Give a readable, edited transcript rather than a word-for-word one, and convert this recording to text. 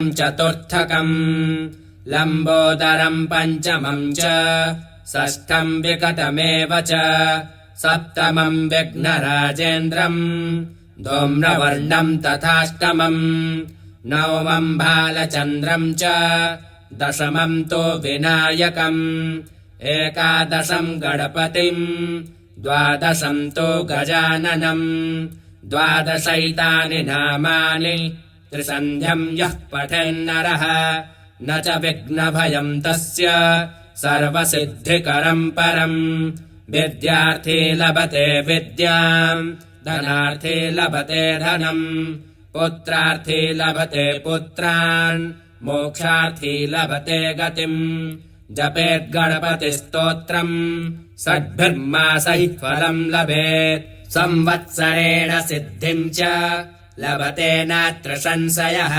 चतुर्थकम् लम्बोदरम् पञ्चमम् च षष्ठम् विकटमेव च सप्तमम् विघ्नराजेन्द्रम् धूम्रवर्णम् तथाष्टमम् नवमम् बालचन्द्रम् च दशमम् तु विनायकम् एकादशम् गणपतिम् द्वादशम् तु गजाननम् द्वादशैतानि नामानि त्रिसन्ध्यम् यः पठेन्नरः न च विघ्नभयम् तस्य सर्वसिद्धिकरम् परम् विद्यार्थी लभते विद्याम् धनार्थी लभते धनम् पुत्रार्थी लभते पुत्रान् मोक्षार्थी लभते गतिम् जपेद्गणपतिस्तोत्रम् षड्भिर्मासैः फलम् लभेत् संवत्सरेण सिद्धिम् च लभते नात्र संशयः।